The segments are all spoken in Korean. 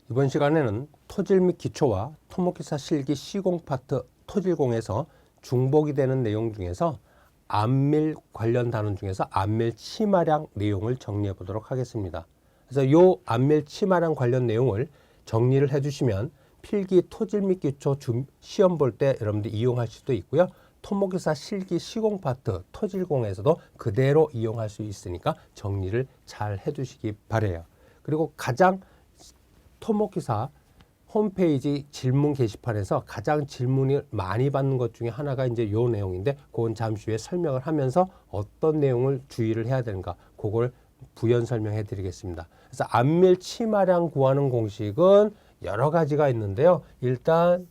이번 시간에는 토질 및 기초와 토목기사 실기 시공 파트 토질공에서 중복이 되는 내용 중에서 안밀 관련 단원 중에서 안밀 치마량 내용을 정리해 보도록 하겠습니다. 그래서 이 안밀 치마량 관련 내용을 정리를 해 주시면 필기 토질 및 기초 시험 볼 때 여러분들 이용할 수도 있고요. 토목기사 실기 시공 파트 토질공에서도 그대로 이용할 수 있으니까 정리를 잘 해 주시기 바라요. 그리고 가장 토목기사 홈페이지 질문 게시판에서 가장 질문을 많이 받는 것 중에 하나가 이제 요 내용인데, 그건 잠시 후에 설명을 하면서 어떤 내용을 주의를 해야 되는가, 그걸 부연 설명해 드리겠습니다. 그래서 안밀 치마량 구하는 공식은 여러 가지가 있는데요. 일단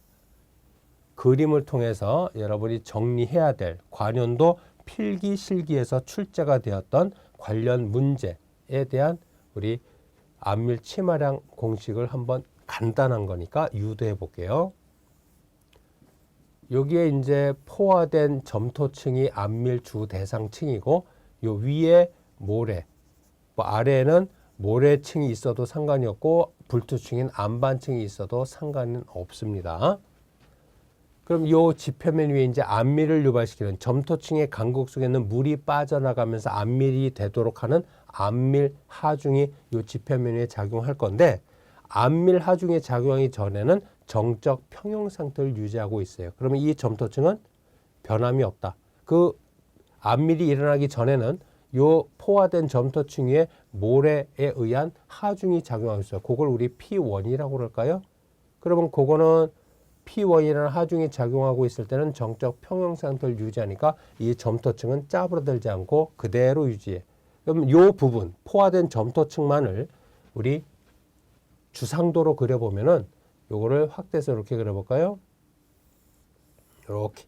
그림을 통해서 여러분이 정리해야 될 관연도 필기 실기에서 출제가 되었던 관련 문제에 대한 우리 안밀 치마량 공식을 한번 간단한 거니까 유도해 볼게요. 여기에 이제 포화된 점토층이 안밀 주 대상층이고, 요 위에 모래, 아래에는 모래층이 있어도 상관이 없고 불투층인 안반층이 있어도 상관은 없습니다. 그럼 요 지표면 위에 이제 안밀을 유발시키는 점토층의 간극 속에는 물이 빠져나가면서 안밀이 되도록 하는 안밀 하중이 요 지표면 위에 작용할 건데, 안밀 하중이 작용하기 전에는 정적 평형 상태를 유지하고 있어요. 그러면 이 점토층은 변함이 없다. 그 안밀이 일어나기 전에는 요 포화된 점토층 위에 모래에 의한 하중이 작용하고 있어요. 그걸 우리 P1이라고 그럴까요? 그러면 그거는 P1이라는 하중이 작용하고 있을 때는 정적 평형 상태를 유지하니까 이 점토층은 짜부러들지 않고 그대로 유지해. 그럼 요 부분, 포화된 점토층만을 우리 주상도로 그려보면은 요거를 확대해서 이렇게 그려볼까요? 이렇게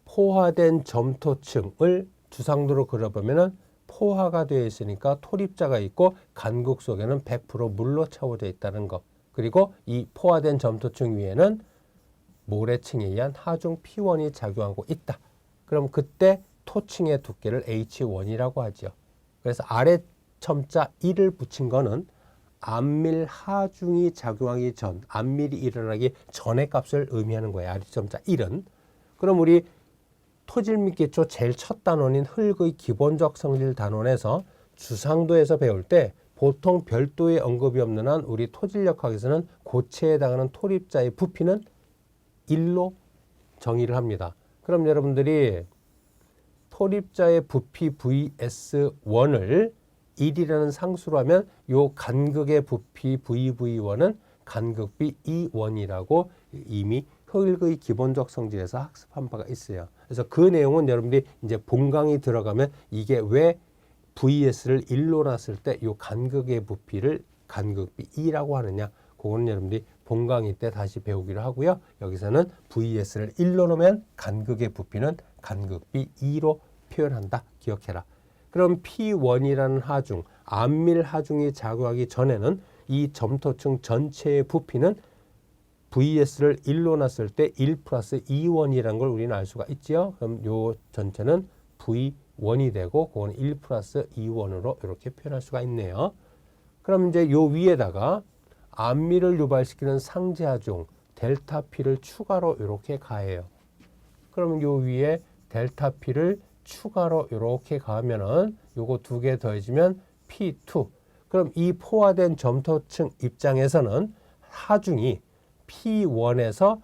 포화된 점토층을 주상도로 그려보면은 포화가 되어 있으니까 토립자가 있고 간극 속에는 100% 물로 채워져 있다는 것. 그리고 이 포화된 점토층 위에는 모래층에 의한 하중 P1이 작용하고 있다. 그럼 그때 토층의 두께를 H1이라고 하죠. 그래서 아래 첨자 1을 붙인 거는 안밀 하중이 작용하기 전, 안밀이 일어나기 전의 값을 의미하는 거예요. 아래 첨자 1은. 그럼 우리 토질 및 기초 제일 첫 단원인 흙의 기본적 성질 단원에서 주상도에서 배울 때 보통 별도의 언급이 없는 한 우리 토질역학에서는 고체에 해당하는 토립자의 부피는 1로 정의를 합니다. 그럼 여러분들이 토립자의 부피 VS1을 1이라는 상수로 하면 요 간극의 부피 VV1은 간극비 E1이라고 이미 흙의 기본적 성질에서 학습한 바가 있어요. 그래서 그 내용은 여러분들이 이제 본강이 들어가면 이게 왜 VS를 1로 놨을 때 요 간극의 부피를 간극비 E라고 하느냐, 그거는 여러분들이 본강의 때 다시 배우기로 하고요. 여기서는 VS를 1로 놓으면 간극의 부피는 간극비 E로 표현한다. 기억해라. 그럼 P1이라는 하중, 안밀 하중이 작용하기 전에는 이 점토층 전체의 부피는 VS를 1로 놨을 때 1 플러스 E1이라는 걸 우리는 알 수가 있죠. 그럼 요 전체는 V1이 되고 그건 1 플러스 E1으로 이렇게 표현할 수가 있네요. 그럼 이제 요 위에다가 안밀을 유발시키는 상지하중 델타 P를 추가로 이렇게 가해요. 그러면 요 위에 델타 P를 추가로 이렇게 가하면은 요거 두 개 더해지면 P2. 그럼 이 포화된 점토층 입장에서는 하중이 P1에서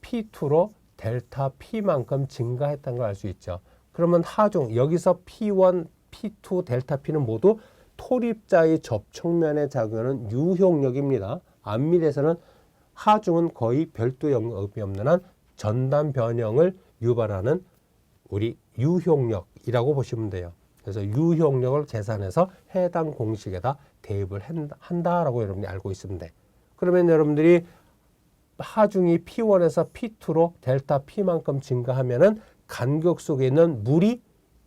P2로 델타 P만큼 증가했다는 걸 알 수 있죠. 그러면 하중, 여기서 P1, P2, 델타 P는 모두 토립자의 접촉면에 작용하는 유효력입니다. 안밀에서는 하중은 거의 별도 영역이 없는 한 전단 변형을 유발하는 우리 유효력이라고 보시면 돼요. 그래서 유효력을 계산해서 해당 공식에다 대입을 한다라고 여러분이 알고 있으면 돼. 그러면 여러분들이 하중이 P1에서 P2로 델타 P만큼 증가하면은 간극 속에 있는 물이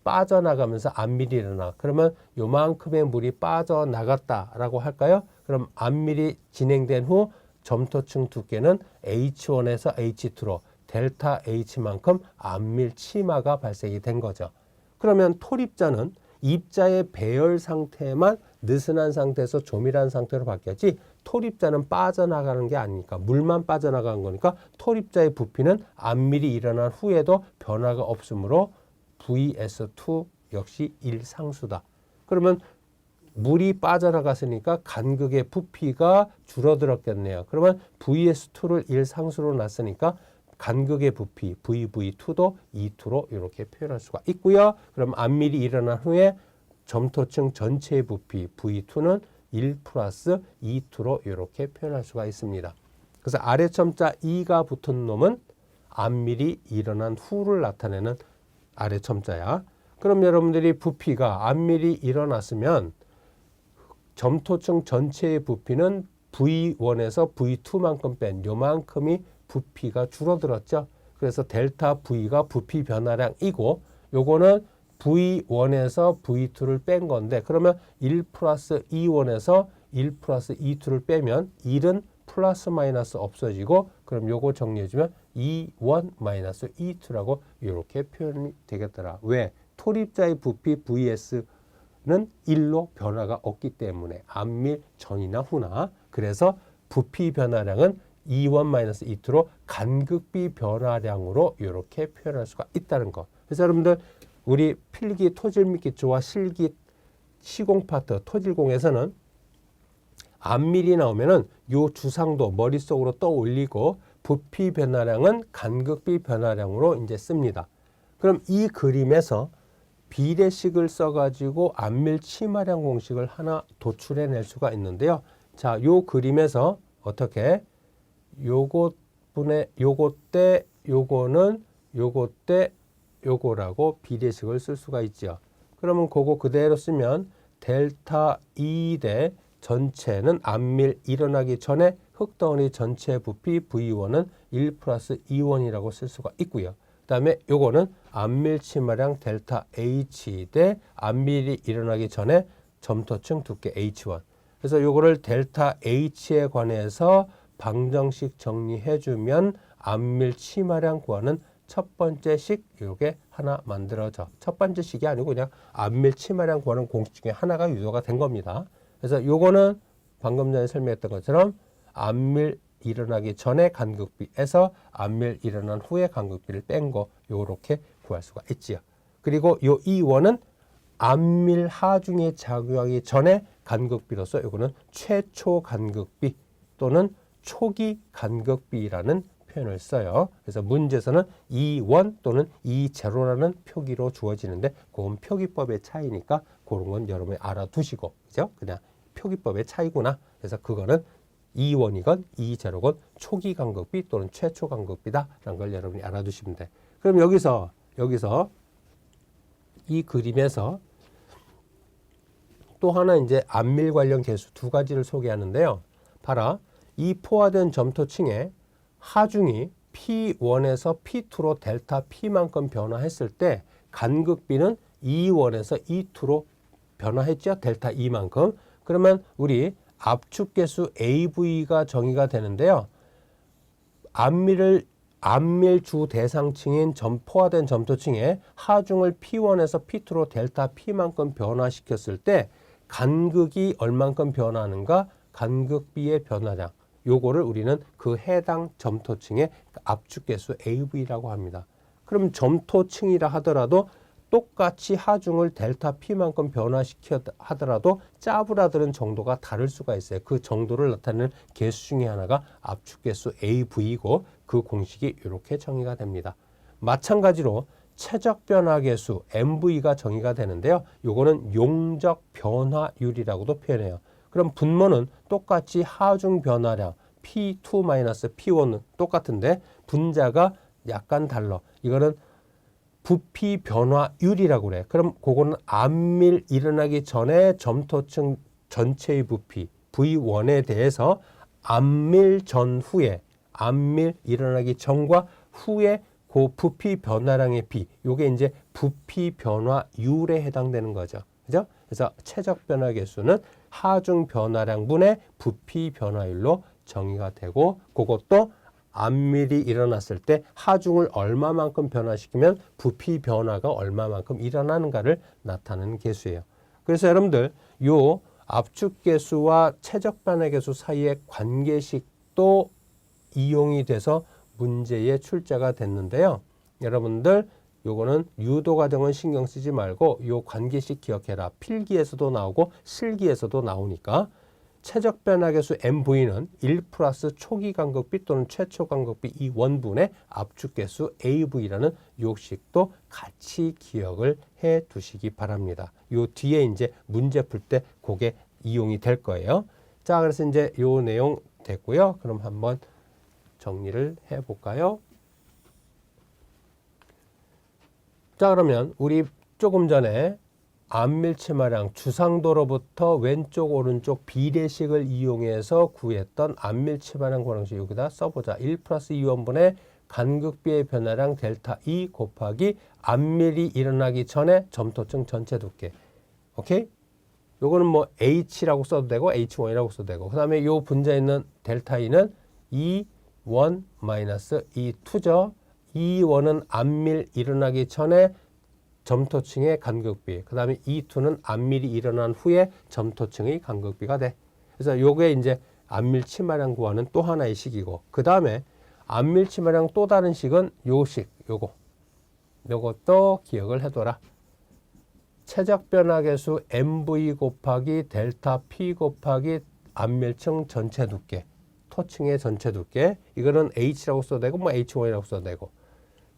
빠져나가면서 안밀이 일어나. 그러면 요만큼의 물이 빠져나갔다라고 할까요? 그럼 안밀이 진행된 후 점토층 두께는 H1에서 H2로 델타 H만큼 안밀 치마가 발생이 된 거죠. 그러면 토립자는 입자의 배열 상태만 느슨한 상태에서 조밀한 상태로 바뀌었지 토립자는 빠져나가는 게 아니니까 물만 빠져나가는 거니까 토립자의 부피는 암밀이 일어난 후에도 변화가 없으므로 VS2 역시 1상수다. 그러면 물이 빠져나갔으니까 간극의 부피가 줄어들었겠네요. 그러면 VS2를 1상수로 놨으니까 간극의 부피 VV2도 2투로 이렇게 표현할 수가 있고요. 그럼 암밀이 일어난 후에 점토층 전체의 부피 V2는 1 플러스 2투로 이렇게 표현할 수가 있습니다. 그래서 아래 첨자 2가 붙은 놈은 암밀이 일어난 후를 나타내는 아래 첨자야. 그럼 여러분들이 부피가 암밀이 일어났으면 점토층 전체의 부피는 V1에서 V2만큼 뺀 요만큼이 부피가 줄어들었죠. 그래서 델타 V가 부피 변화량이고 요거는 V1에서 V2를 뺀 건데 그러면 1 플러스 E1에서 1 플러스 E2를 빼면 1은 플러스 마이너스 없어지고 그럼 요거 정리해주면 E1 마이너스 E2라고 이렇게 표현이 되겠더라. 왜? 토립자의 부피 VS는 1로 변화가 없기 때문에 암밀 전이나 후나 그래서 부피 변화량은 E1-E2로 간극비 변화량으로 이렇게 표현할 수가 있다는 거. 그래서 여러분들 우리 필기 토질 및 기초와 실기 시공 파트 토질공에서는 암밀이 나오면은 요 주상도 머릿속으로 떠올리고 부피 변화량은 간극비 변화량으로 이제 씁니다. 그럼 이 그림에서 비례식을 써가지고 암밀 치마량 공식을 하나 도출해낼 수가 있는데요. 자, 요 그림에서 어떻게 요것 분의 요것 때 요거는 요것 때 요거라고 비례식을 쓸 수가 있죠. 그러면 그거 그대로 쓰면 델타 E 대 전체는 암밀 일어나기 전에 흙덩어리 전체 부피 V1은 1 플러스 E1이라고 쓸 수가 있고요. 그 다음에 요거는 암밀 치마량 델타 H 대 암밀이 일어나기 전에 점토층 두께 H1. 그래서 요거를 델타 H에 관해서 방정식 정리해주면 암밀 치마량 구하는 첫 번째 식 요게 하나 만들어져. 첫 번째 식이 아니고 그냥 암밀 치마량 구하는 공식 중에 하나가 유도가 된 겁니다. 그래서 요거는 방금 전에 설명했던 것처럼 암밀 일어나기 전에 간극비에서 암밀 일어난 후에 간극비를 뺀 거 요렇게 구할 수가 있지요. 그리고 요 E1은 암밀 하중에 작용하기 전에 간극비로서 요거는 최초 간극비 또는 초기 간극비라는 표현을 써요. 그래서 문제에서는 E1 또는 E0라는 표기로 주어지는데 그건 표기법의 차이니까 그런 건 여러분이 알아두시고 그죠? 그냥 표기법의 차이구나. 그래서 그거는 E1이건 E0건 초기 간극비 또는 최초 간극비다라는 걸 여러분이 알아두시면 돼. 그럼 여기서 이 그림에서 또 하나 이제 암밀 관련 계수 두 가지를 소개하는데요. 봐라. 이 포화된 점토층에 하중이 P1에서 P2로 델타 P만큼 변화했을 때 간극비는 E1에서 E2로 변화했죠. 델타 E만큼. 그러면 우리 압축계수 AV가 정의가 되는데요. 암밀 주 대상층인 포화된 점토층에 하중을 P1에서 P2로 델타 P만큼 변화시켰을 때 간극이 얼만큼 변화하는가? 간극비의 변화량. 요거를 우리는 그 해당 점토층의 압축계수 AV라고 합니다. 그럼 점토층이라 하더라도 똑같이 하중을 델타 P만큼 변화시켜 하더라도 짜부라드는 정도가 다를 수가 있어요. 그 정도를 나타내는 계수 중에 하나가 압축계수 AV이고 그 공식이 이렇게 정의가 됩니다. 마찬가지로 최적 변화계수 MV가 정의가 되는데요. 요거는 용적 변화율이라고도 표현해요. 그럼 분모는 똑같이 하중 변화량 P2-P1은 똑같은데 분자가 약간 달라. 이거는 부피 변화율이라고 그래. 그럼 그거는 암밀 일어나기 전에 점토층 전체의 부피 V1에 대해서 암밀 전후에 암밀 일어나기 전과 후에 그 부피 변화량의 비, 요게 이제 부피 변화율에 해당되는 거죠. 그죠? 그래서 최적 변화 계수는 하중 변화량분의 부피 변화율로 정의가 되고 그것도 암밀이 일어났을 때 하중을 얼마만큼 변화시키면 부피 변화가 얼마만큼 일어나는가를 나타내는 계수예요. 그래서 여러분들 요 압축계수와 최적변화계수 사이의 관계식도 이용이 돼서 문제의 출제가 됐는데요. 여러분들 요거는 유도 과정은 신경 쓰지 말고 요 관계식 기억해라. 필기에서도 나오고 실기에서도 나오니까 최적 변화계수 MV는 1 플러스 초기 간극비 또는 최초 간극비 이 원분의 압축계수 AV라는 요식도 같이 기억을 해 두시기 바랍니다. 요 뒤에 이제 문제 풀 때 그게 이용이 될 거예요. 자, 그래서 이제 요 내용 됐고요. 그럼 한번 정리를 해 볼까요? 자, 그러면 우리 조금 전에 암밀치마량 주상도로부터 왼쪽 오른쪽 비례식을 이용해서 구했던 암밀치마량 고랑식 여기다 써보자. 1 플러스 2원분의 간극비의 변화량 델타 E 곱하기 암밀이 일어나기 전에 점토층 전체 두께. 오케이? 요거는 뭐 H라고 써도 되고 H1이라고 써도 되고 그 다음에 요 분자에 있는 델타 E는 E1 마이너스 E2죠. E1은 암밀 일어나기 전에 점토층의 간극비, 그 다음에 E2는 암밀이 일어난 후에 점토층의 간극비가 돼. 그래서 요게 이제 암밀 치마량 구하는 또 하나의 식이고, 그 다음에 암밀 치마량 또 다른 식은 요 식, 요것도 기억을 해둬라. 최적 변화계수 MV 곱하기 델타 P 곱하기 암밀층 전체 두께, 토층의 전체 두께, 이거는 H라고 써도 되고 뭐 H1이라고 써도 되고,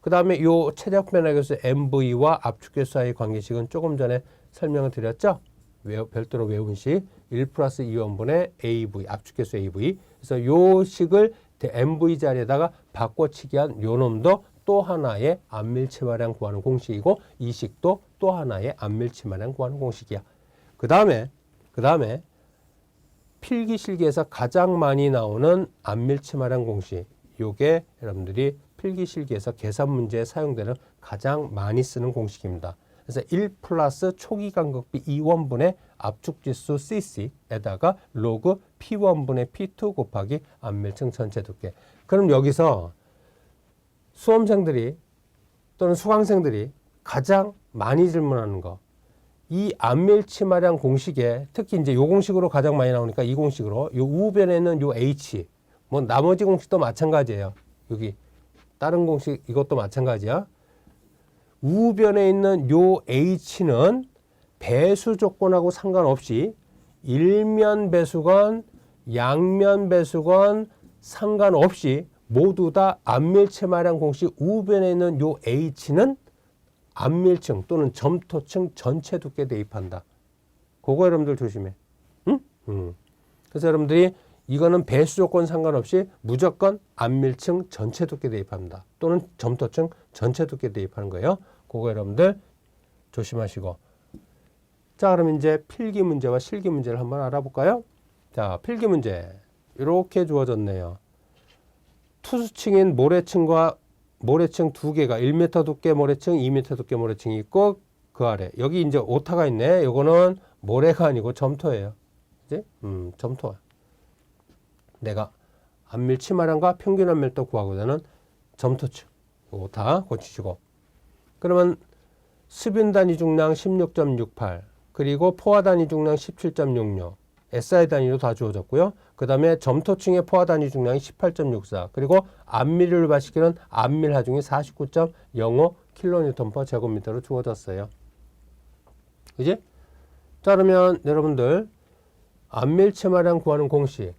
그 다음에 요 최적 변화계수 MV와 압축계수 사이의 관계식은 조금 전에 설명을 드렸죠. 별도로 외운 식 1 플러스 2원분의 AV, 압축계수 AV. 그래서 요 식을 MV 자리에다가 바꿔치기 한 요 놈도 또 하나의 암밀치마량 구하는 공식이고, 이 식도 또 하나의 암밀치마량 구하는 공식이야. 그 다음에 필기실기에서 가장 많이 나오는 암밀치마량 공식, 요게 여러분들이 필기실기에서 계산 문제에 사용되는 가장 많이 쓰는 공식입니다. 그래서 1 플러스 초기 간극비 2원분의 압축지수 CC에다가 로그 P1분의 P2 곱하기 암밀층 전체 두께. 그럼 여기서 수험생들이 또는 수강생들이 가장 많이 질문하는 거, 이 암밀치마량 공식에 특히 이제 요 공식으로 가장 많이 나오니까 이 공식으로 요 우변에 있는 요 H, 뭐 나머지 공식도 마찬가지예요. 여기 다른 공식 이것도 마찬가지야. 우변에 있는 요 H는 배수 조건하고 상관없이 일면 배수건, 양면 배수건 상관없이 모두 다 암밀치마량 공식 우변에 있는 요 H는 암밀층 또는 점토층 전체 두께 대입한다. 그거 여러분들 조심해. 응? 그래서 여러분들이 이거는 배수 조건 상관없이 무조건 암밀층 전체 두께 대입합니다. 또는 점토층 전체 두께 대입하는 거예요. 그거 여러분들 조심하시고. 자, 그럼 이제 필기 문제와 실기 문제를 한번 알아볼까요? 자, 필기 문제 이렇게 주어졌네요. 투수층인 모래층과 모래층 두 개가 1m 두께 모래층, 2m 두께 모래층이 있고 그 아래 여기 이제 오타가 있네. 요거는 모래가 아니고 점토예요. 그지? 점토. 내가 암밀치마량과 평균 암밀도 구하고자 하는 점토층. 오타 고치시고. 그러면 수분 단위 중량 16.68 그리고 포화 단위 중량 17.66 SI 단위로 다 주어졌고요. 그 다음에 점토층의 포화 단위 중량이 18.64 그리고 암밀을 발시키는 암밀 하중이 49.05 kN/제곱미터로 주어졌어요. 그지? 자, 그러면 여러분들 암밀치마량 구하는 공식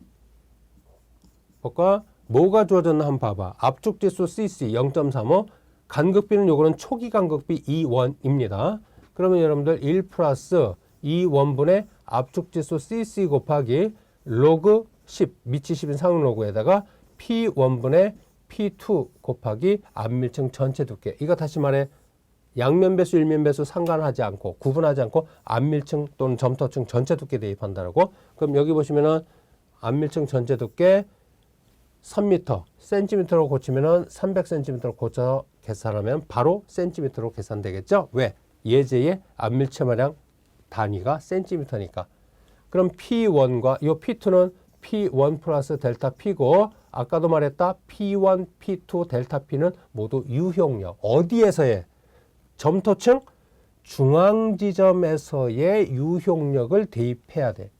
볼까? 뭐가 주어졌나 한번 봐봐. 압축지수 CC 0.35 간극비는 요거는 초기 간극비 2원입니다. 그러면 여러분들 1 플러스 2원분의 압축지수 CC 곱하기 로그 10, 밑이 10인 상로그에다가 P1분의 P2 곱하기 암밀층 전체 두께. 이거 다시 말해 양면 배수, 일면 배수 상관하지 않고 구분하지 않고 암밀층 또는 점토층 전체 두께 대입한다라고. 그럼 여기 보시면은 암밀층 전체 두께 3m, 센티미터로 고치면은 300cm로 고쳐 계산하면 바로 센티미터로 계산되겠죠? 왜? 예제의 암밀치마량 단위가 센티미터니까. 그럼 P1과 이 P2는 P1 플러스 델타 P고 아까도 말했다. P1, P2, 델타 P는 모두 유형력. 어디에서의? 점토층 중앙 지점에서의 유형력을 대입해야 돼.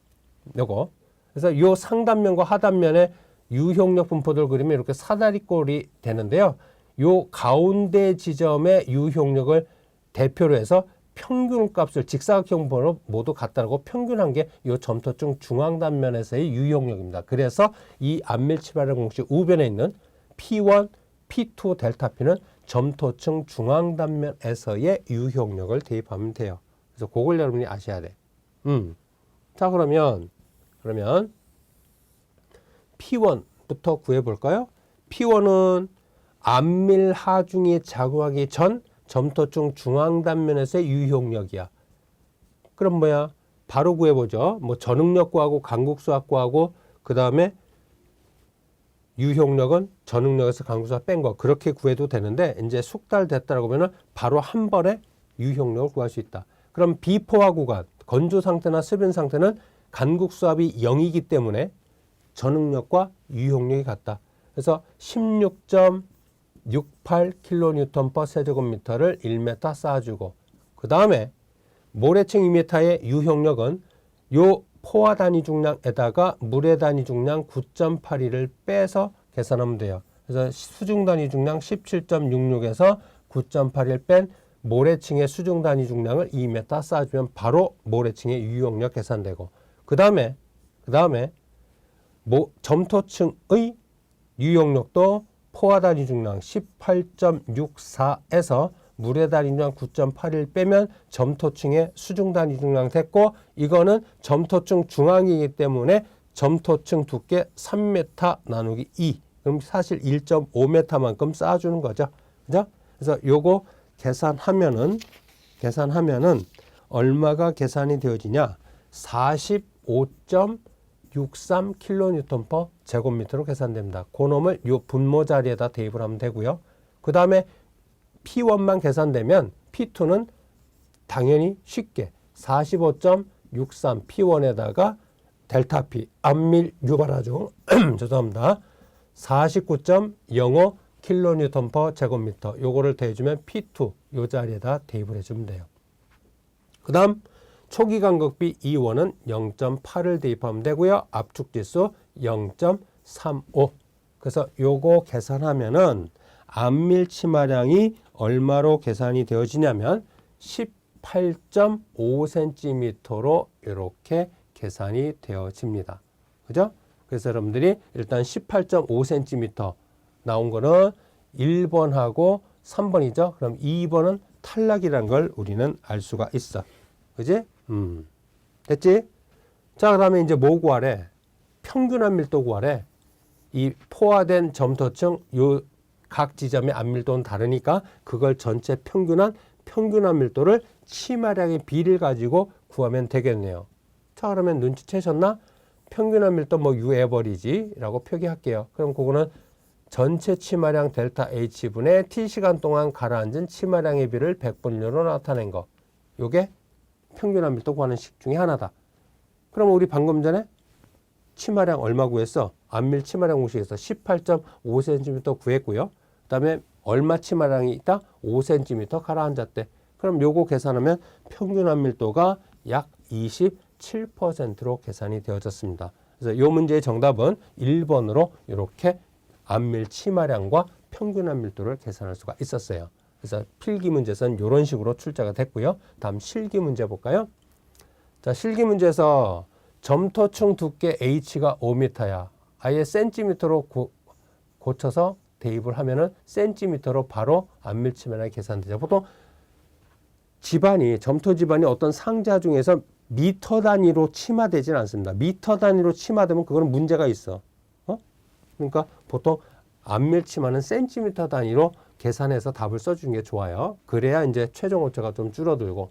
요거. 그래서 요 상단면과 하단면에 유형력 분포도를 그리면 이렇게 사다리꼴이 되는데요. 요 가운데 지점의 유형력을 대표로 해서 평균값을 직사각형으로 모두 갖다라고 평균한 게 이 점토층 중앙 단면에서의 유형력입니다. 그래서 이 안밀치마량 공식 우변에 있는 P1, P2, 델타 P는 점토층 중앙 단면에서의 유형력을 대입하면 돼요. 그래서 그걸 여러분이 아셔야 돼. 자, 그러면 P1부터 구해 볼까요? P1은 안밀 하중이 작용하기 전 점토층 중앙 단면에서의 유형력이야. 그럼 뭐야? 바로 구해보죠. 뭐 전응력 구하고 강국수학 구하고 그 다음에 유형력은 전응력에서 강국수학 뺀 거 그렇게 구해도 되는데 이제 숙달됐다라고 하면은 바로 한 번에 유형력을 구할 수 있다. 그럼 비포화 구간 건조 상태나 습인 상태는 간국수압이 0이기 때문에 전응력과 유형력이 같다. 그래서 16.68kN/세제곱미터를 1m 쌓아주고 그 다음에 모래층 2m의 유형력은 요 포화 단위 중량에다가 물의 단위 중량 9.82를 빼서 계산하면 돼요. 그래서 수중 단위 중량 17.66에서 9.81 뺀 모래층의 수중 단위 중량을 2m 쌓아주면 바로 모래층의 유형력 계산되고 그 다음에 점토층의 유형력도 포화 단위 중량 18.64에서 물의 단위 중량 9.81 빼면 점토층의 수중 단위 중량 됐고 이거는 점토층 중앙이기 때문에 점토층 두께 3m 나누기 2 그럼 사실 1.5m만큼 쌓아주는 거죠. 그죠? 그래서 요거 계산하면은 얼마가 계산이 되어지냐? 45.63kN/제곱미터로 계산됩니다. 그놈을 요 분모 자리에다 대입을 하면 되고요. 그 다음에 P1만 계산되면 P2는 당연히 쉽게 45.63 P1에다가 델타 P 안밀 유발하중 죄송합니다. 49.05 kN/제곱미터 요거를 대주면 P2 요 자리에다 대입을 해주면 돼요. 그 다음 초기 간극비 E1은 0.8을 대입하면 되고요. 압축지수 0.35 그래서 요거 계산하면은 안밀 치마량이 얼마로 계산이 되어지냐면 18.5cm로 이렇게 계산이 되어집니다. 그죠? 그래서 여러분들이 일단 18.5cm 나온 거는 1번하고 3번이죠. 그럼 2번은 탈락이라는 걸 우리는 알 수가 있어. 그지? 됐지? 자, 그 다음에 이제 뭐 구하래? 평균 안밀도 구하래. 이 포화된 점토층 요 각 지점의 안밀도는 다르니까 그걸 전체 평균한 평균 안밀도를 치마량의 비를 가지고 구하면 되겠네요. 자, 그러면 눈치채셨나? 평균 안밀도 뭐 U에버리지 라고 표기할게요. 그럼 그거는 전체 치마량 델타 H분의 T시간 동안 가라앉은 치마량의 비를 백분율로 나타낸 거. 요게 평균 안밀도 구하는 식 중에 하나다. 그럼 우리 방금 전에 치마량 얼마 구했어? 안밀 치마량 공식에서 18.5cm 구했고요. 그 다음에 얼마 치마량이 있다? 5cm 가라앉았대. 그럼 요거 계산하면 평균 안밀도가 약 27%로 계산이 되어졌습니다. 그래서 요 문제의 정답은 1번으로 이렇게 안밀 치마량과 평균 안밀도를 계산할 수가 있었어요. 그래서 필기 문제에서는 이런 식으로 출제가 됐고요. 다음 실기 문제 볼까요? 자, 실기 문제에서 점토층 두께 H가 5m야. 아예 센티미터로 고쳐서 대입을 하면은 센티미터로 바로 안밀 치마량이 계산되죠. 보통 점토 지반이 어떤 상자 중에서 미터 단위로 치마되지는 않습니다. 미터 단위로 치마되면 그거는 문제가 있어. 그러니까 보통 안밀 치마는 센티미터 단위로 계산해서 답을 써주는 게 좋아요. 그래야 이제 최종 오차가 좀 줄어들고.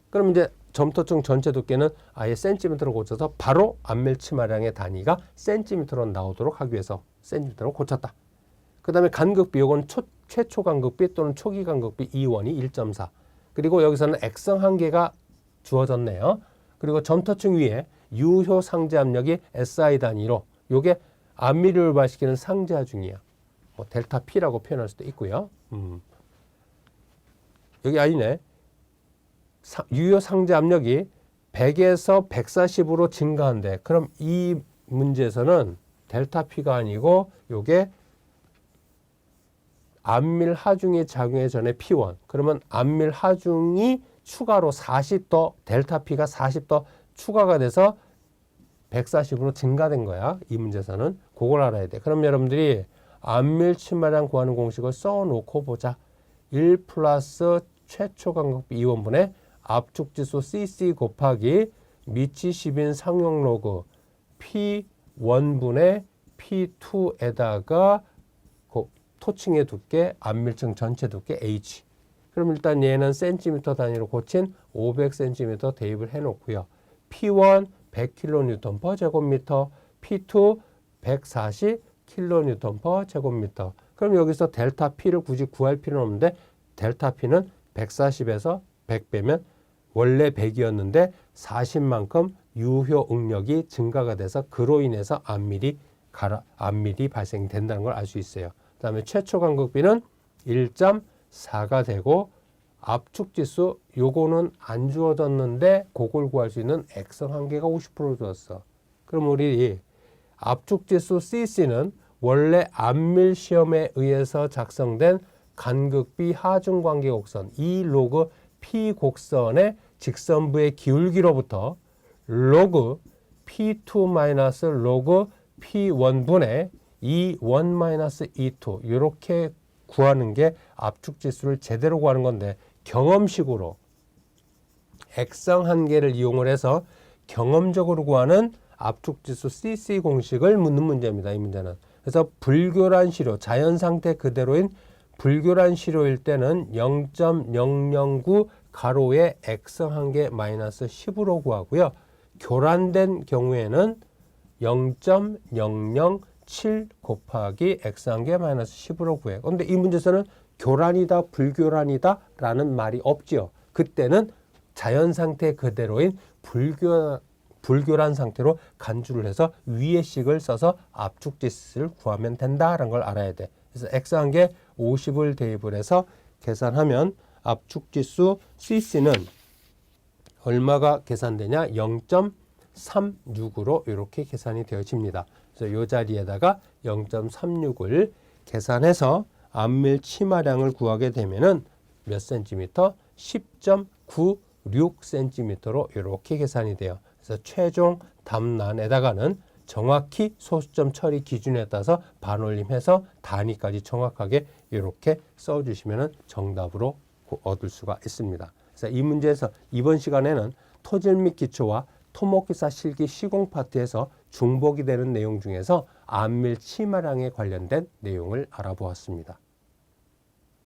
그럼 이제 점토층 전체 두께는 아예 센티미터로 고쳐서 바로 안밀 치마량의 단위가 센티미터로 나오도록 하기 위해서 센티미터로 고쳤다. 그 다음에 간극비, 요건 최초 간극비 또는 초기 간극비 E1이 1.4. 그리고 여기서는 액성 한계가 주어졌네요. 그리고 점토층 위에 유효 상제 압력이 SI 단위로 요게 암밀을 유발시키는 상자중이야. 뭐 델타 P라고 표현할 수도 있고요. 여기 아니네. 유효 상자 압력이 100에서 140으로 증가한대. 그럼 이 문제에서는 델타 P가 아니고 요게 암밀 하중이 작용하기 전에 P1. 그러면 암밀 하중이 추가로 40 더 델타 P가 40 더 추가가 돼서 140으로 증가된 거야. 이 문제에서는 그걸 알아야 돼. 그럼 여러분들이 암밀 치마량 구하는 공식을 써놓고 보자. 1 플러스 최초 간극비 2원분의 압축지수 CC 곱하기 미치 10인 상용 로그 P1분의 P2에다가 토층의 두께, 암밀층 전체 두께 H. 그럼 일단 얘는 센티미터 단위로 고친 500cm 대입을 해놓고요. P1 100kN 제곱미터, P2 140kN 제곱미터. 그럼 여기서 델타 P를 굳이 구할 필요는 없는데 델타 P는 140에서 100 빼면 원래 100이었는데 40만큼 유효 응력이 증가가 돼서 그로 인해서 암밀이 발생된다는 걸 알 수 있어요. 그 다음에 최초 간극비는 1.4가 되고 압축지수 요거는 안 주어졌는데 그걸 구할 수 있는 액성 한계가 50% 주었어. 그럼 우리 압축지수 CC는 원래 암밀 시험에 의해서 작성된 간극비 하중관계 곡선 이 로그 P 곡선의 직선부의 기울기로부터 로그 P2 마이너스 로그 P1분의 E1-E2 이렇게 구하는 게 압축지수를 제대로 구하는 건데 경험식으로 액성 한계를 이용을 해서 경험적으로 구하는 압축지수 CC 공식을 묻는 문제입니다. 이 문제는. 그래서 불교란 시료, 자연상태 그대로인 불교란 시료일 때는 0.009 가로의 액성 한계 마이너스 10으로 구하고요. 교란된 경우에는 0.007 곱하기 x한개 마이너스 10으로 구해요. 그런데 이 문제에서는 교란이다 불교란이다 라는 말이 없지요. 그때는 자연상태 그대로인 불교란 상태로 간주를 해서 위의 식을 써서 압축지수를 구하면 된다라는 걸 알아야 돼. 그래서 x한개 50을 대입을 해서 계산하면 압축지수 CC는 얼마가 계산되냐? 0.36으로 이렇게 계산이 되어집니다. 그래서 이 자리에다가 0.36을 계산해서 암밀 치마량을 구하게 되면은 몇 센티미터? 10.96cm로 이렇게 계산이 돼요. 그래서 최종 답란에다가는 정확히 소수점 처리 기준에 따라서 반올림해서 단위까지 정확하게 이렇게 써주시면 정답으로 얻을 수가 있습니다. 그래서 이 문제에서 이번 시간에는 토질 및 기초와 토목기사 실기 시공 파트에서 중복이 되는 내용 중에서 암밀 치마량에 관련된 내용을 알아보았습니다.